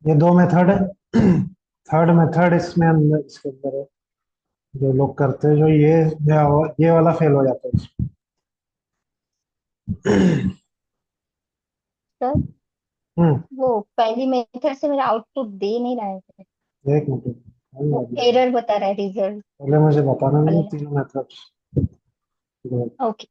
ये दो मेथड है। थर्ड मेथड इसमें अंदर इसके अंदर है, जो लोग करते हैं, जो ये वाला फेल हो जाता है इसमें। सर हम्म। वो पहली मेथड से मेरा आउटपुट दे नहीं रहा है। एक मिनट, अभी वो आ गया। एरर बता रहा है रिजल्ट पहले मुझे बताना नहीं वाले। तीनों मेथड। ओके।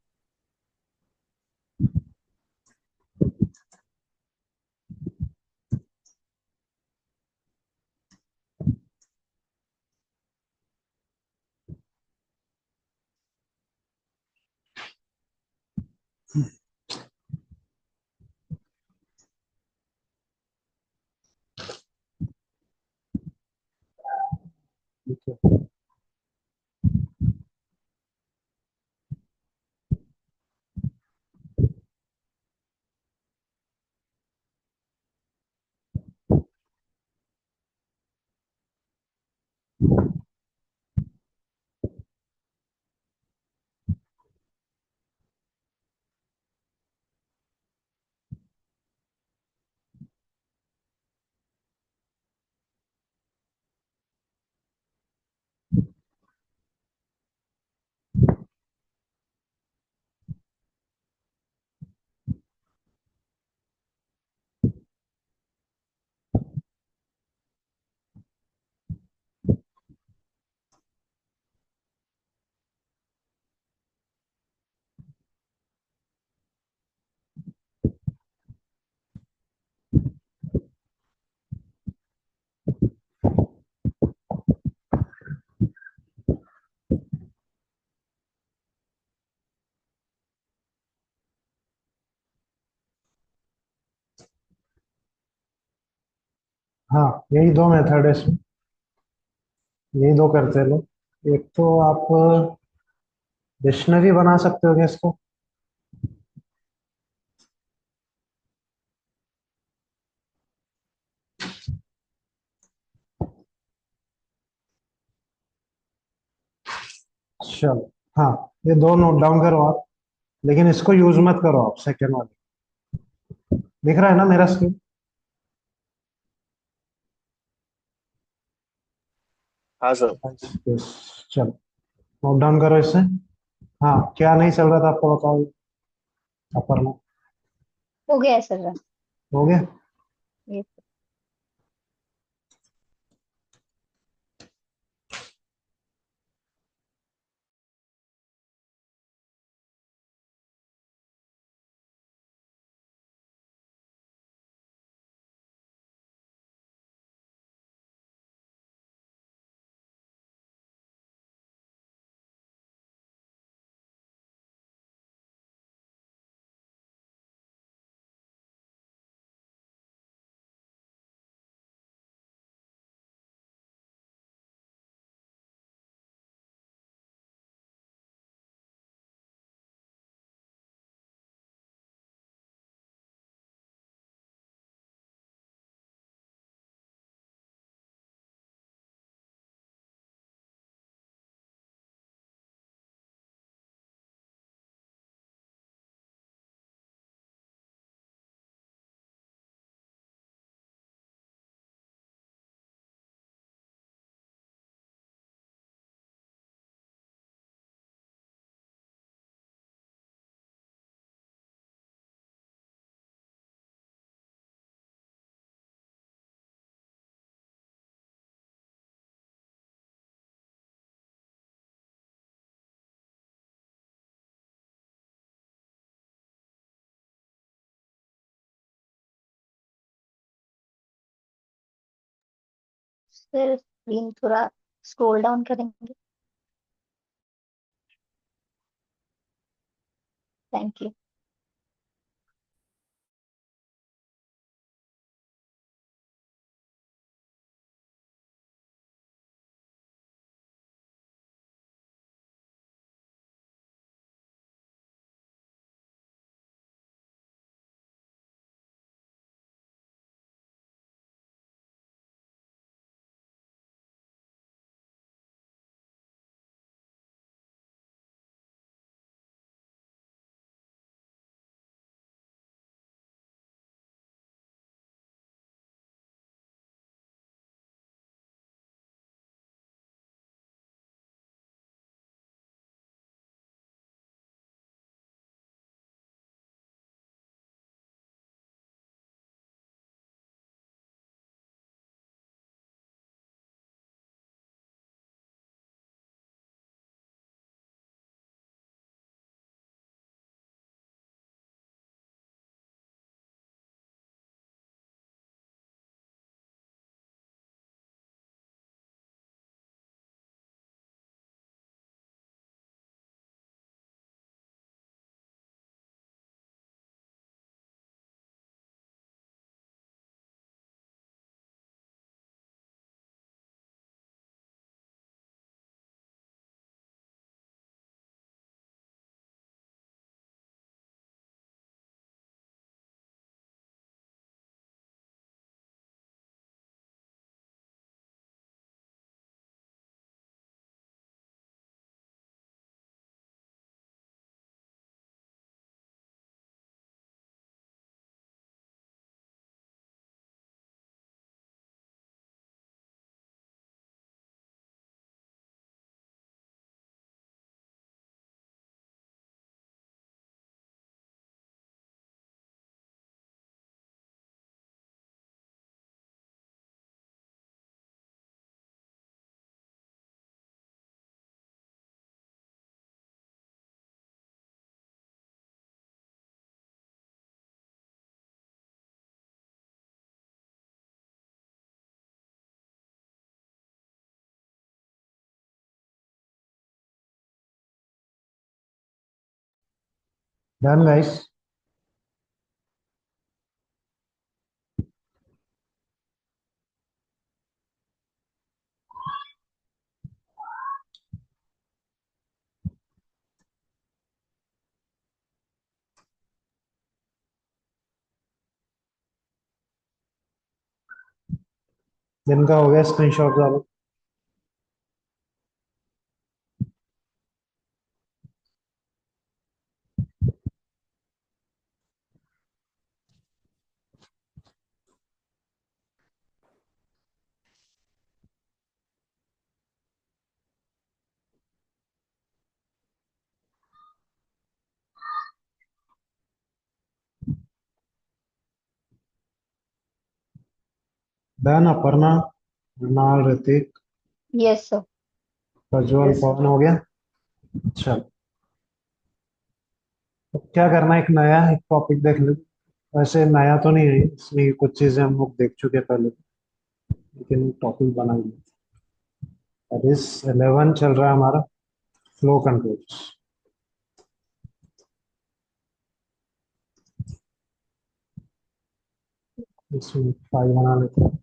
ठीक है। हाँ, यही दो मेथड है इसमें, यही दो करते हैं लोग। एक तो आप डिक्शनरी बना सकते हो इसको। चलो, हाँ, ये दो नोट डाउन करो आप, लेकिन इसको यूज मत करो आप सेकेंड वाले। दिख रहा है ना मेरा स्क्रीन? हाँ सर। यस। चलो, नोट डाउन करो इससे। हाँ, क्या नहीं चल रहा था आपको बताओ, अपर में। हो गया है सर। हो गया। ये सर स्क्रीन थोड़ा स्क्रॉल डाउन करेंगे। Thank you. Done guys. जिनका हो गया स्क्रीनशॉट डालो। Done. Aparna, Mrinal, Hrithik, yes sir. Prajwal, Pawan हो गया। अच्छा, तो क्या करना है, एक नया एक टॉपिक देख ले। वैसे नया तो नहीं है इसमें, कुछ चीजें हम लोग देख चुके हैं पहले, लेकिन टॉपिक बना लिया। दैट इज 11 चल रहा है हमारा, फ्लो कंट्रोल्स। इसमें फाइल बना लेते हैं।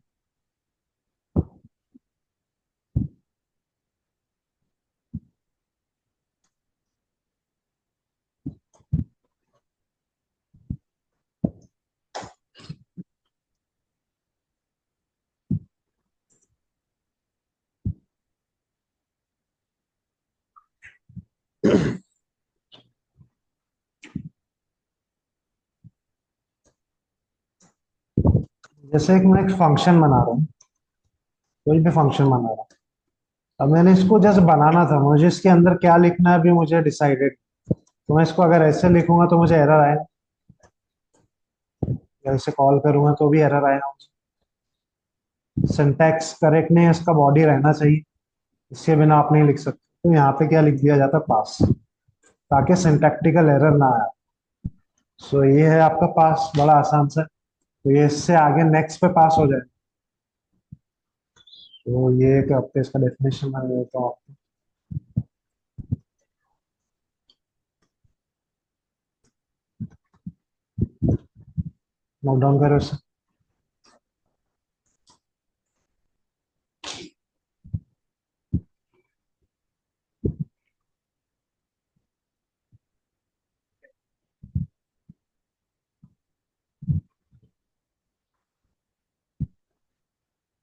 जैसे एक मैं एक फंक्शन बना रहा हूँ, कोई भी फंक्शन बना रहा हूँ। अब मैंने इसको जस्ट बनाना था, मुझे इसके अंदर क्या लिखना है अभी मुझे डिसाइडेड। तो मैं इसको अगर ऐसे लिखूंगा तो मुझे एरर आएगा, या इसे कॉल करूंगा तो भी एरर आएगा मुझे। सिंटैक्स करेक्ट नहीं है, इसका बॉडी रहना चाहिए, इसके बिना आप नहीं लिख सकते। तो यहाँ पे क्या लिख दिया जाता है, पास, ताकि सिंटैक्टिकल एरर ना आए। सो ये है आपका पास, बड़ा आसान सा। तो ये इससे आगे नेक्स्ट पे पास हो जाए। तो ये एक आपके इसका डेफिनेशन बन देता हूँ आपको। नोट डाउन करो इसे।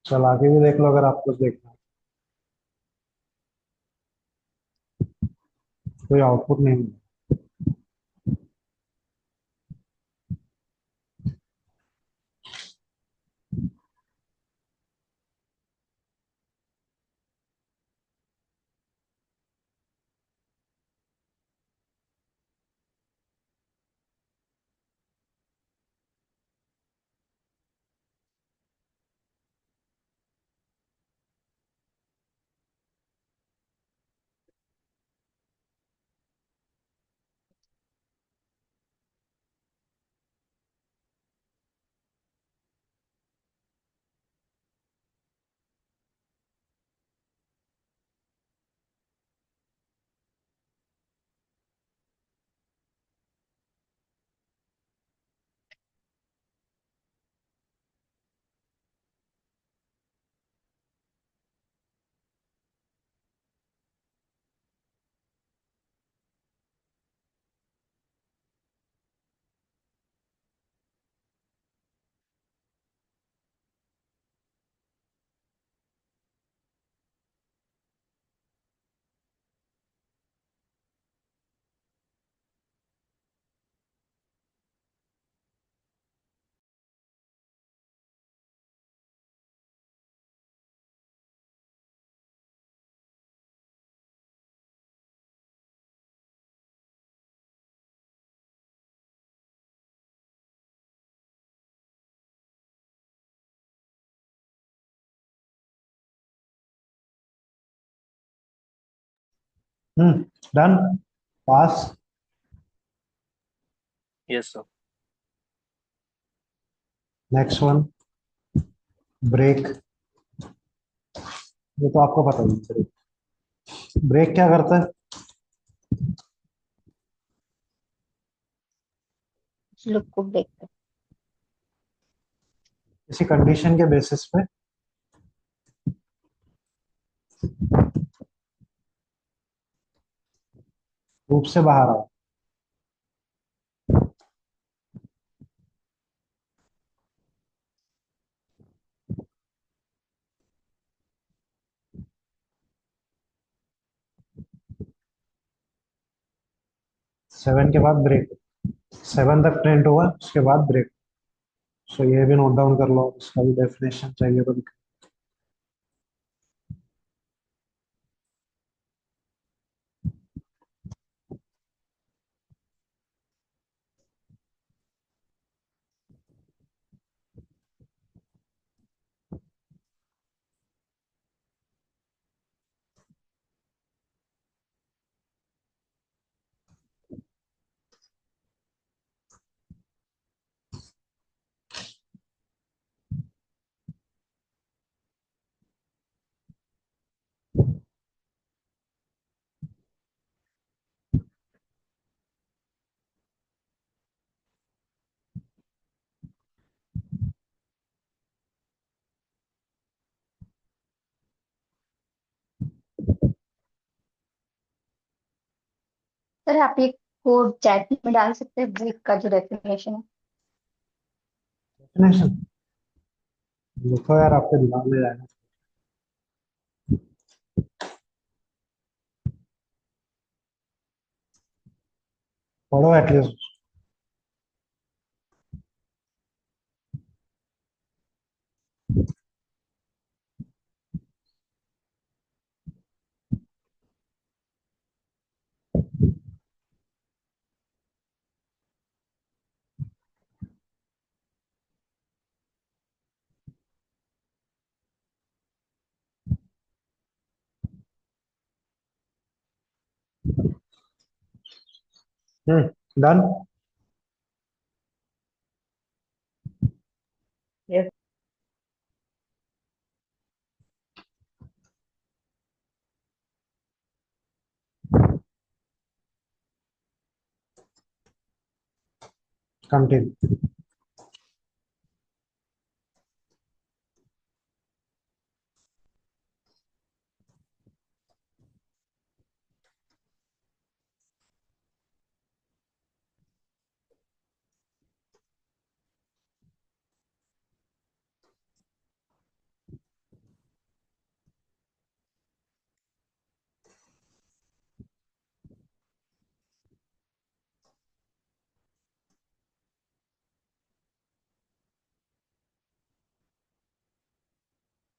चल आगे भी देख लो अगर आप कुछ देखना है। कोई आउटपुट नहीं मिला। Done. Pass. Yes sir. Next one, break. ये तो आपको पता ही है, ब्रेक। ब्रेक क्या करता है? लुक को ब्रेक कर। किसी कंडीशन के बेसिस पे रूप से बाहर आओ। 7 के बाद ब्रेक। 7 तक ट्रेंड होगा, उसके बाद ब्रेक। सो ये भी नोट डाउन कर लो, इसका भी डेफिनेशन चाहिए तो सर आप ये कोड चैट में डाल सकते हैं, ब्रेक का जो डेफिनेशन है। डेफिनेशन लिखो यार, आपके दिमाग में जाएगा। पढ़ो एटलीस्ट। डन। यस। कंटिन्यू।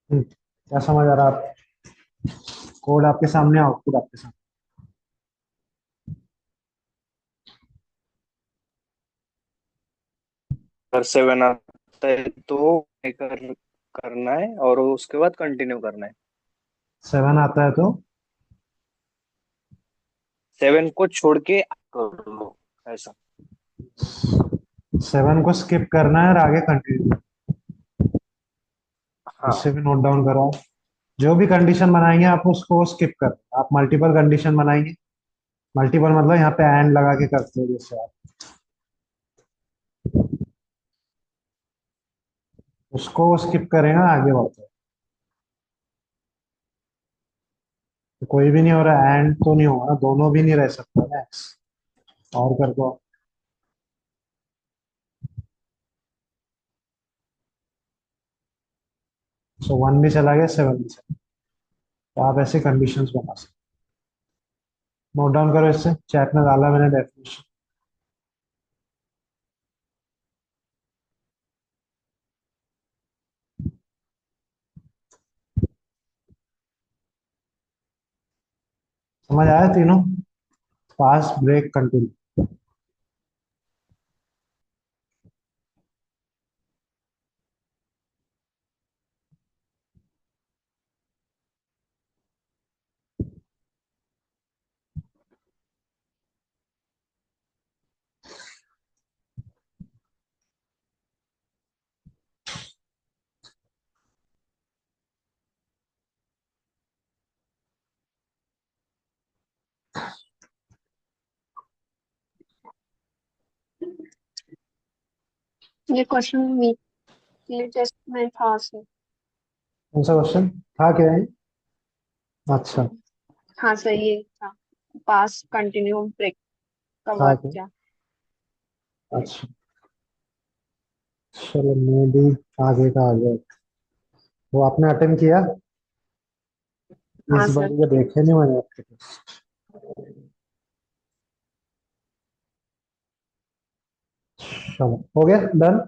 क्या समझ आ रहा है आप? कोड आपके सामने, आउटपुट आपके सामने। अगर 7 आता है तो करना है और उसके बाद कंटिन्यू करना है। 7 आता है तो 7 को छोड़ के कर लो ऐसा। 7 को स्किप करना है और आगे कंटिन्यू। इससे हाँ। भी नोट डाउन करो। जो भी कंडीशन बनाएंगे आप उसको स्किप कर। आप मल्टीपल कंडीशन बनाएंगे। मल्टीपल मतलब यहाँ पे एंड लगा के करते हो जैसे आप, उसको स्किप करेगा आगे बढ़ते हो। तो कोई भी नहीं हो रहा, एंड तो नहीं होगा, दोनों भी नहीं रह सकता मैक्स। और कर दो। सो 1 भी चला गया, 7 भी चला गया। तो आप ऐसे कंडीशंस बना सकते। नोट डाउन करो, इससे चैट में डाला मैंने डेफिनेशन। समझ आया तीनों? पास, ब्रेक, कंटिन्यू। ये क्वेश्चन वीकली टेस्ट में था सर। कौन सा क्वेश्चन था, क्या है? अच्छा। हाँ सर, ये था पास कंटिन्यूम ब्रेक का था वर्क क्या? क्या। अच्छा, चलो मैं भी आगे का आ गया। वो आपने अटेंड किया? हाँ इस बार सर। ये देखे नहीं मैंने आपके टेस्ट। चलो, हो गया डन।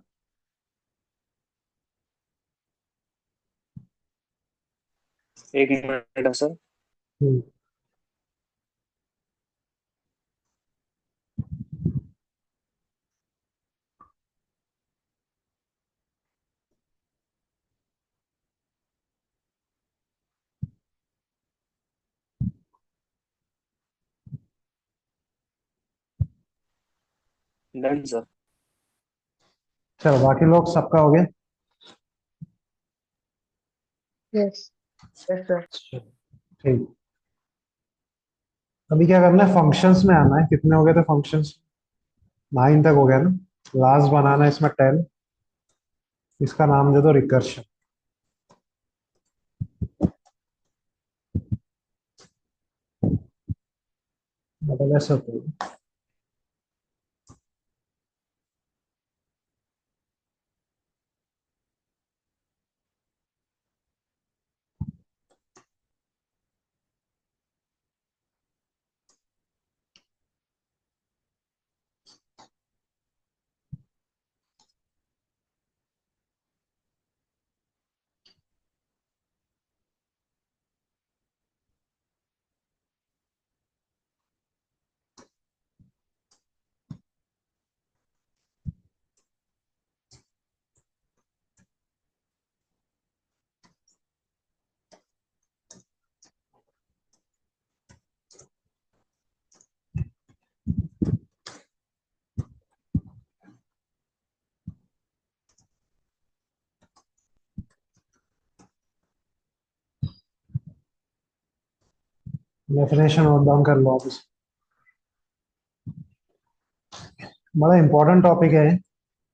एक मिनट है सर। Done sir. चलो, बाकी लोग सबका हो गया। यस। Yes sir. चलो, ठीक। अभी क्या करना है, फंक्शंस में आना है। कितने हो गए थे फंक्शंस? 9 तक हो गया ना। लास्ट बनाना है इसमें 10। इसका नाम दे दो रिकर्शन। मतलब ऐसे होता है। डेफिनेशन नोट डाउन कर लो आप इसे। बड़ा इंपॉर्टेंट टॉपिक है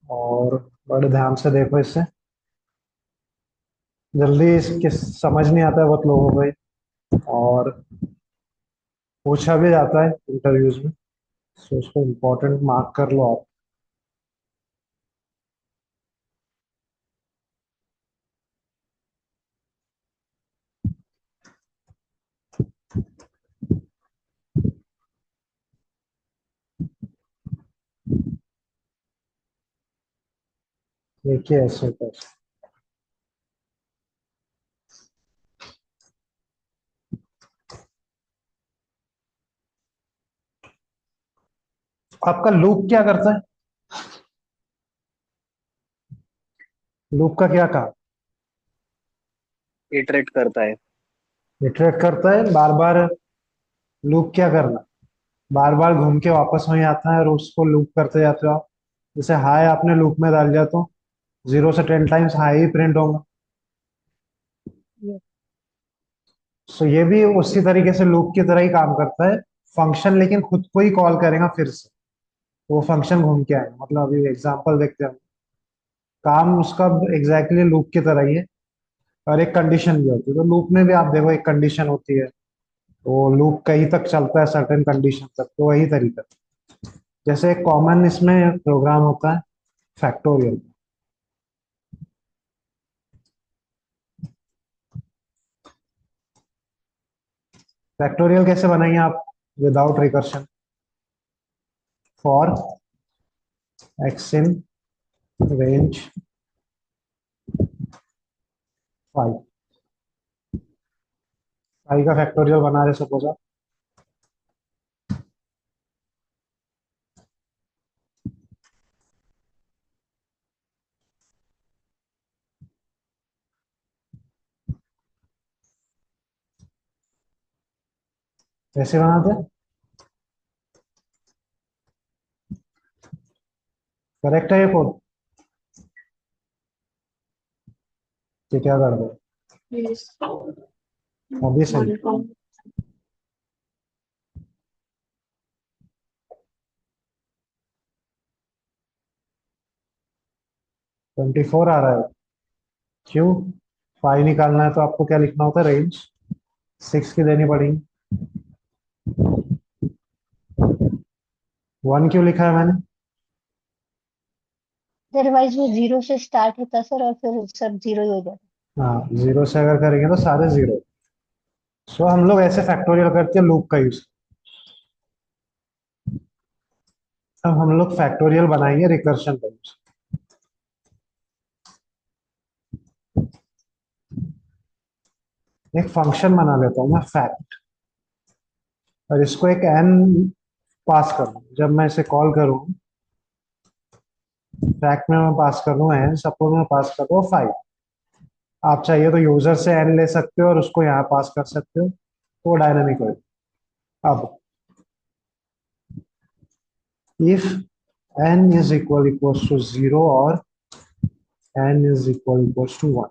और बड़े ध्यान से देखो इसे। जल्दी इसके समझ नहीं आता है बहुत लोगों को ये, और पूछा भी जाता है इंटरव्यूज में। सो इसको इम्पोर्टेंट मार्क कर लो आप। देखिए ऐसे होता है। आपका लूप क्या करता है? लूप का क्या काम? इटरेट करता है। इटरेट करता है बार बार। लूप क्या करना, बार बार घूम के वापस वहीं आता है और उसको लूप करते जाते हो आप। जैसे हाई आपने लूप में डाल दिया तो 0 से 10 टाइम्स हाई ही प्रिंट होगा। सो ये भी उसी तरीके से लूप की तरह ही काम करता है। फंक्शन लेकिन खुद को ही कॉल करेगा फिर से। वो फंक्शन घूम के आएगा। मतलब अभी एग्जांपल देखते हैं। काम उसका एग्जैक्टली लूप की तरह ही है। और एक कंडीशन भी होती है, तो लूप में भी आप देखो एक कंडीशन होती है। वो लूप कहीं तक चलता है, सर्टेन कंडीशन तक, तो वही तरीका। जैसे एक कॉमन इसमें प्रोग्राम होता है फैक्टोरियल। फैक्टोरियल कैसे बनाएंगे आप? Without recursion. For x in range 5। 5 का फैक्टोरियल बना रहे सपोज आप। कैसे बनाते हैं? करेक्ट है ये कोड? ये क्या कर दो? यस। अभी सही। वन 24 आ रहा है। क्यों? 5 निकालना है तो आपको क्या लिखना होता है? रेंज 6 की देनी पड़ेगी। 1 क्यों लिखा है मैंने? अदरवाइज वो 0 से स्टार्ट होता सर, और फिर सब 0 ही हो जाता। हाँ, 0 से अगर करेंगे तो सारे 0। सो हम लोग ऐसे फैक्टोरियल करते हैं लूप का यूज। अब हम लोग फैक्टोरियल बनाएंगे रिकर्शन का यूज। एक फंक्शन बना लेता हूँ मैं फैक्ट, और इसको एक एन पास करूँ। जब मैं इसे कॉल करूँ, फैक्ट में मैं पास कर दूँ एन, सपोज मैं पास कर दूँ 5। आप चाहिए तो यूजर से एन ले सकते हो और उसको यहाँ पास कर सकते हो, तो डायनामिक हो। अब if n is equal to 0 और n इज इक्वल टू 1,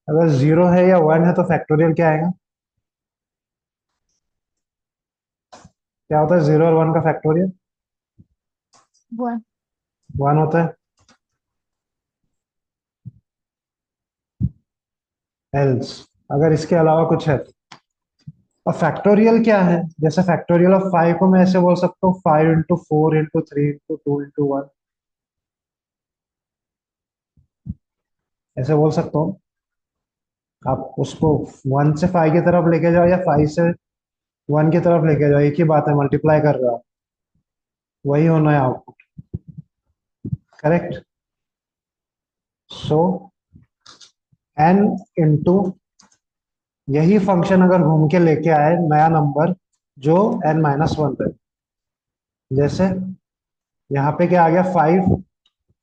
अगर 0 है या 1 है तो फैक्टोरियल क्या आएगा? क्या होता है 0 और 1 का फैक्टोरियल? 1। 1 होता है। एल्स अगर इसके अलावा कुछ है तो। और फैक्टोरियल क्या है? जैसे फैक्टोरियल ऑफ 5 को मैं ऐसे बोल सकता हूँ 5 इंटू 4 इंटू 3 इंटू 2 इंटू 1, ऐसे बोल सकता हूँ। आप उसको 1 से 5 की तरफ लेके जाओ या 5 से 1 की तरफ लेके जाओ, एक ही बात है, मल्टीप्लाई कर रहे हो आप, वही होना है आउटपुट। करेक्ट? सो n इंटू यही फंक्शन अगर घूम के लेके आए नया नंबर जो n-1 है, जैसे यहाँ पे क्या आ गया 5,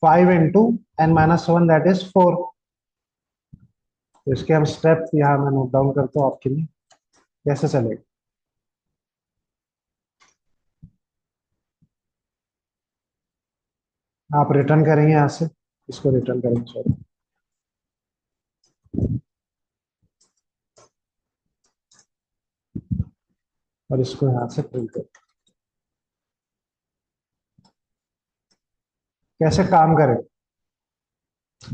5 इंटू n-1 दैट इज 4। तो इसके हम स्टेप यहाँ मैं नोट डाउन करता हूँ आपके लिए, कैसे चलेगा। आप रिटर्न करेंगे यहाँ से, इसको रिटर्न करेंगे, सॉरी। और इसको यहाँ से प्रिंट करें। कैसे काम करें?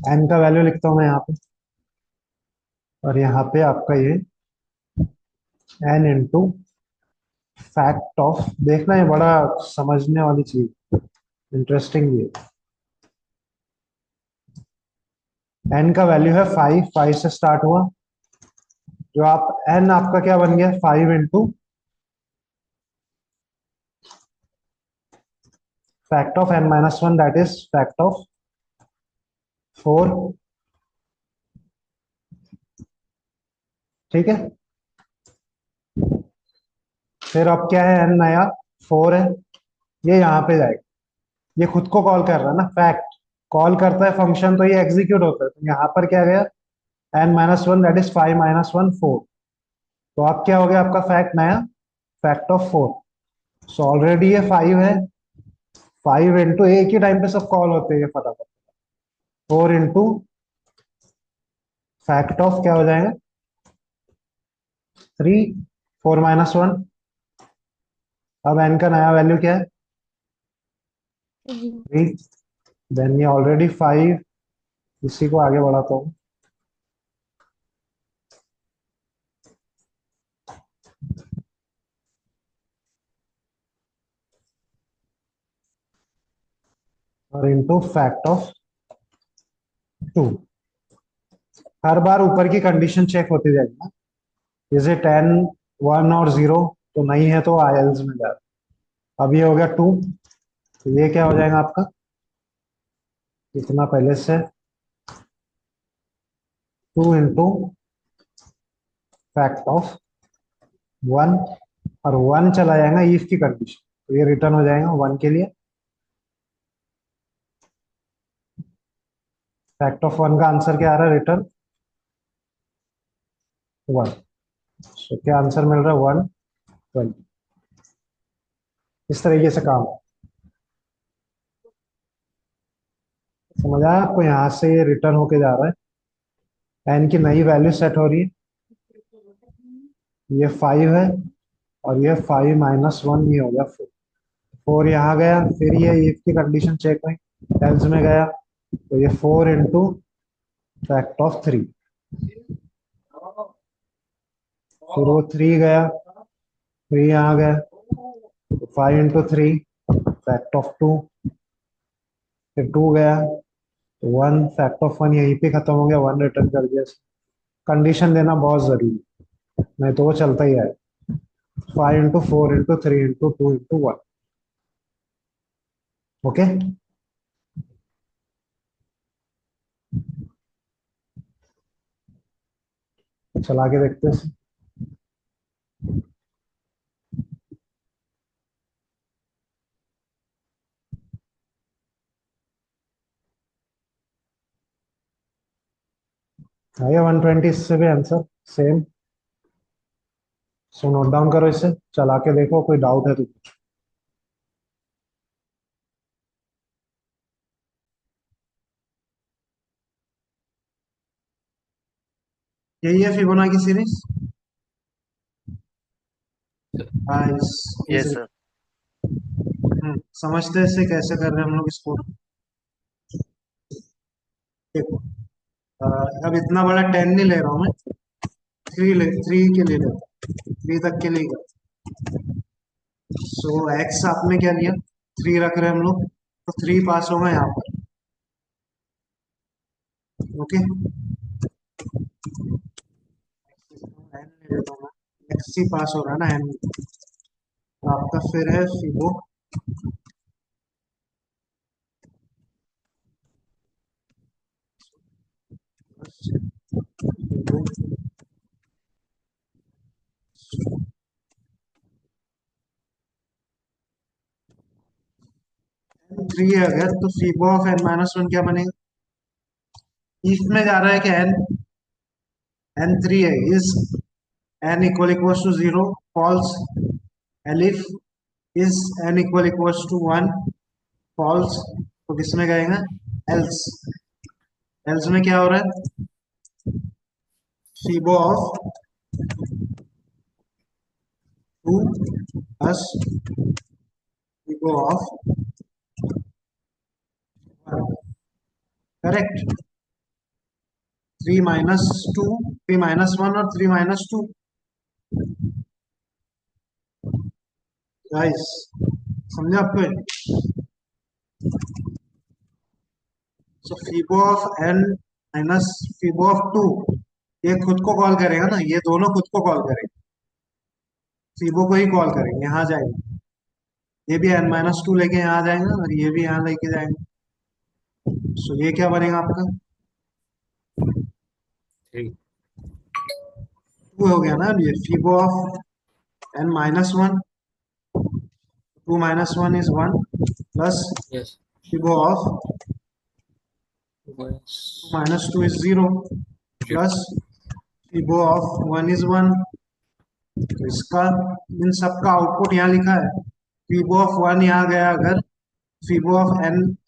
n का वैल्यू लिखता हूँ मैं यहाँ पे, और यहाँ पे आपका ये n इंटू फैक्ट ऑफ, देखना ये बड़ा समझने वाली चीज, इंटरेस्टिंग ये। n का वैल्यू है 5, 5 से स्टार्ट हुआ, जो आप n आपका क्या बन गया 5 into fact of n-1 that is fact of 4। ठीक है? फिर अब क्या है, n नया 4 है, ये यहाँ पे जाएगा, ये खुद को कॉल कर रहा है ना, फैक्ट कॉल करता है फंक्शन तो ये एग्जीक्यूट होता है, तो यहाँ पर क्या गया n-1 दैट इज 5 माइनस 1 4। तो अब क्या हो गया आपका फैक्ट नया, फैक्ट ऑफ 4। सो ऑलरेडी ये 5 है, 5 इंटू एक ही टाइम पे सब कॉल होते हैं ये फटाफट, 4 इंटू फैक्ट ऑफ क्या हो जाएगा 3, 4 माइनस 1। अब n का नया वैल्यू क्या है 3, देन ये ऑलरेडी 5, इसी को आगे बढ़ाता हूँ। और इंटू फैक्ट ऑफ 2। हर बार ऊपर की कंडीशन चेक होती जाएगी ना, इज इट n 1 और 0, तो नहीं है तो आईएल्स में जाए। अब ये हो गया 2, तो ये क्या हो जाएगा आपका, इतना पहले से 2 इंटू फैक्ट ऑफ 1, और 1 चला जाएगा इफ की कंडीशन, तो ये रिटर्न हो जाएगा 1 के लिए। फैक्ट ऑफ 1 का आंसर क्या आ रहा है, रिटर्न 1। तो क्या आंसर मिल रहा है 120। इस तरीके से काम है। समझ आया आपको? यहाँ से ये रिटर्न होके जा रहा है, एन की नई वैल्यू सेट हो रही है, ये 5 है, और ये 5 माइनस 1 ये हो गया 4। 4 यहाँ गया, फिर ये इफ की कंडीशन चेक हुई, एल्स में गया, तो ये 4 into फैक्ट ऑफ 3, फिर वो 3 गया, 3 यहाँ गया, तो 5 into 3 फैक्ट ऑफ 2, फिर 2 गया, तो 1 फैक्ट ऑफ 1 यहीं पे खत्म हो गया, 1 रिटर्न कर दिया। कंडीशन देना बहुत जरूरी है, नहीं तो वो चलता ही है। 5 into 4 into 3 into 2 into 1। Okay, चला के देखते हैं। आइए 120 से भी answer same. So note down करो इसे, चला के देखो, कोई डाउट है तो। यही है फिबोनाची सीरीज। Yes sir. समझते हैं इसे कैसे कर रहे हैं हम लोग इसको। देखो, अब इतना बड़ा 10 नहीं ले रहा हूँ मैं, 3 के लिए लेता हूँ, 3 तक के लिए। सो एक्स आपने क्या लिया, 3 रख रहे हैं हम लोग, तो 3 पास होगा यहाँ पर। ओके, एक्स ही पास हो रहा है ना एन। आपका फिर है फिबो, थ्री अगर, तो फिबो ऑफ n-1 क्या बनेगा। इफ में जा रहा है कि n 3 है, is n equal to 0 false. Elif is n equal to 1 false. तो किसमें गएगा, एल्स। एल्स में क्या हो रहा है, फिबो of 2 plus fibo of 1, correct. 3 - 2, 3 - 1 और 3 - 2। गाइस समझे आपको। सो फिबो ऑफ n माइनस फिबो ऑफ 2, ये खुद को कॉल करेगा ना, ये दोनों खुद को कॉल करेंगे, फिबो को ही कॉल करेंगे, यहाँ जाएंगे। ये भी n-2 लेके यहाँ जाएंगे और ये भी यहाँ लेके जाएंगे। सो ये क्या बनेगा आपका, 3 2 हो गया ना। अब ये fibo of n-1, 2 - 1 is 1 plus yes fibo of 2 - 2 is 0 plus fibo of 1 is 1। तो इसका, इन सबका आउटपुट यहाँ लिखा है। फिबो ऑफ 1 यहाँ गया, अगर फिबो ऑफ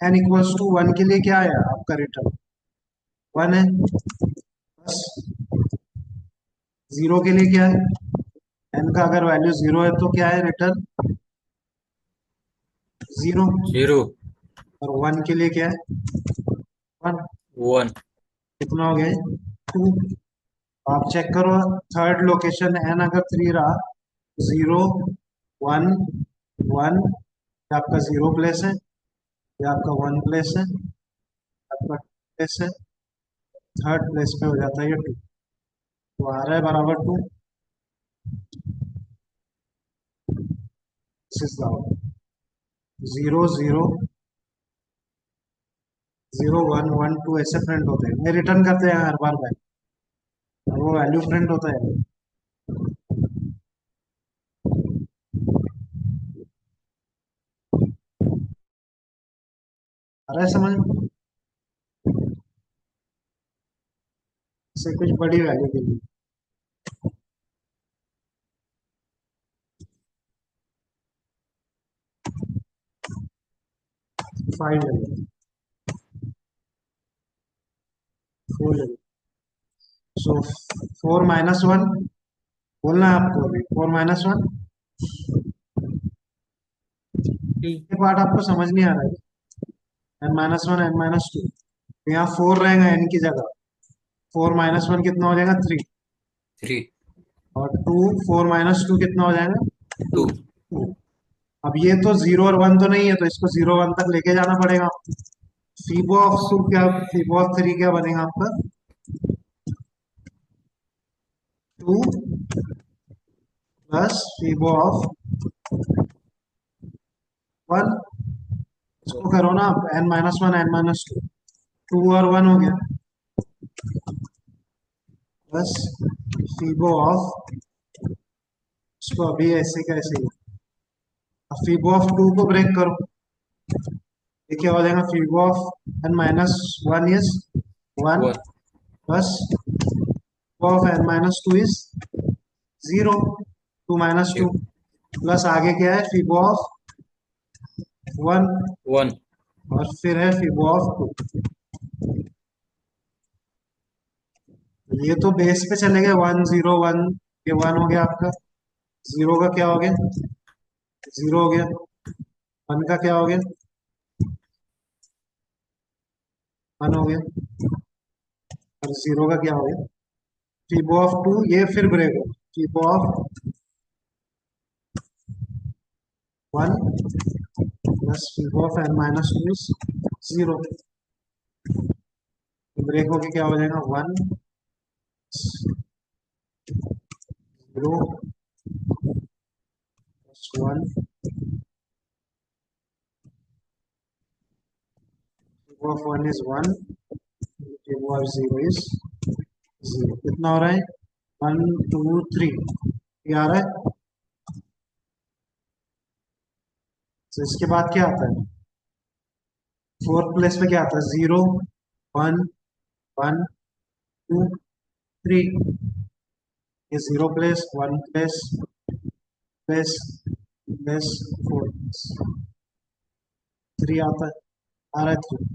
n इक्वल्स टू 1 के लिए क्या है आपका रिटर्न, 1 है। प्लस 0 के लिए क्या है, n का अगर वैल्यू 0 है तो क्या है रिटर्न, 0। 0 और 1 के लिए क्या है, 1। 1 कितना हो गया, 2। आप चेक करो, थर्ड लोकेशन n अगर 3 रहा, 0 1 1, ये आपका 0 प्लेस है, ये आपका 1 प्लेस है, आपका प्लेस है, थर्ड प्लेस पे हो जाता है ये 2। तो आ रहा है बराबर 2। दिस इज 0 0 0 1 1 2 ऐसे प्रिंट होते हैं, ये रिटर्न करते हैं हर बार वैल्यू, और वो वैल्यू प्रिंट होता है। आ रहा है समझ, से कुछ बड़ी वैल्यू के लिए। फाइव ले लो, 4 ले लो। सो 4 - 1 बोलना है आपको अभी, 4 - 1। 3 ये पार्ट आपको समझ नहीं आ रहा है, n-1 n-2। तो यहाँ 4 रहेगा n की जगह। 4 - 1 कितना हो जाएगा? 3। 3 और 2, 4 - 2 कितना हो जाएगा? 2। 2 2। अब ये तो 0 और 1 तो नहीं है, तो इसको 0 1 तक लेके जाना पड़ेगा। फीबो ऑफ 2 क्या, फीबो ऑफ 3 क्या बनेगा आपका? 2 प्लस फीबो ऑफ 1। इसको करो ना आप, n-1 n-2, 2 और 1 हो गया, प्लस फीबो ऑफ, इसको अभी ऐसे का ऐसे ही। अब फीबो ऑफ 2 को ब्रेक करो, ये क्या हो जाएगा? Fibo of n-1 is 1 1 plus of n-2 is 0। 2 - 2 0 plus आगे क्या है? फीबो ऑफ 1 1 और फिर है फीबो ऑफ 2। ये तो बेस पे चले गए, 1 0 1, ये 1 हो गया आपका। 0 का क्या हो गया? 0 हो गया। 1 का क्या हो गया? 1 हो गया। और 0 का क्या हो गया? फीबो ऑफ 2, ये फिर ब्रेक हो, fibo of 1 plus fibo of n-2 is 0। Break होके क्या हो जाएगा? 1 0 plus 1, fibo of 1 is 1, fibo of 0 is 0। कितना हो रहा है? 1 2 3, ये आ रहा है। तो इसके बाद क्या आता है? फोर्थ प्लेस पे क्या आता है? 0 1 1 2 3। ये 0 place, 1 place, place, place, 4 place, 3 आता है, आ रहा है 3।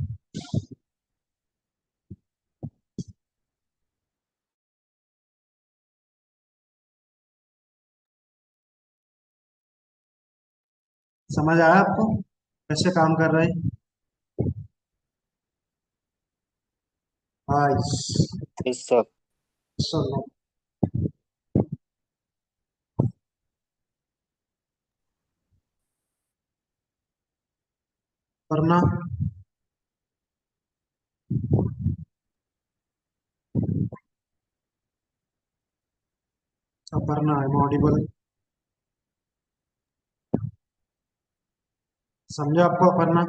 समझ आया आपको कैसे काम कर रहा है? हाँ, यस सर। सुनो, करना, सब करना है ऑडिबल। समझो आपको करना?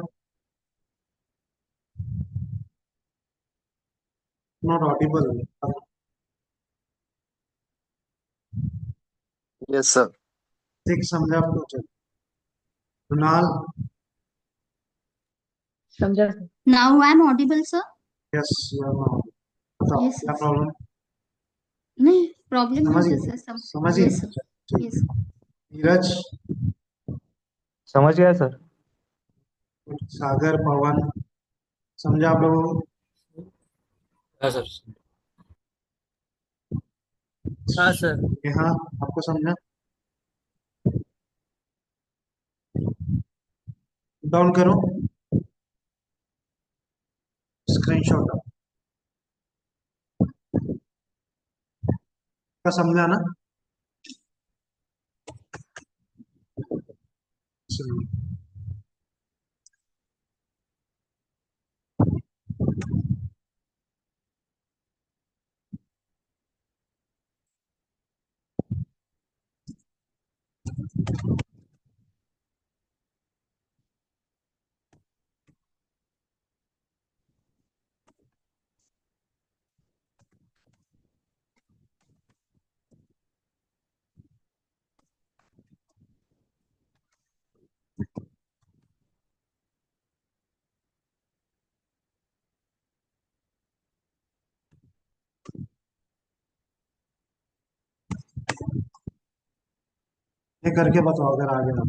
Not Audible. Yes sir. ठीक समझा आपको? चलो कुणाल। समझा। Now I'm audible, sir? Yes, बताओ Yes, क्या sir. प्रॉब्लम? नहीं प्रॉब्लम समझ नहीं है गए? सर सब। समझ यस गए? सर। ठीक। यस। नीरज, समझ गया सर। सागर, पवन, समझा आप लोगों को? हाँ सर। हाँ सर। हाँ, आपको समझा? डाउन करो, स्क्रीनशॉट का, समझा ना? चलिए। ये करके बताओ अगर आ गया।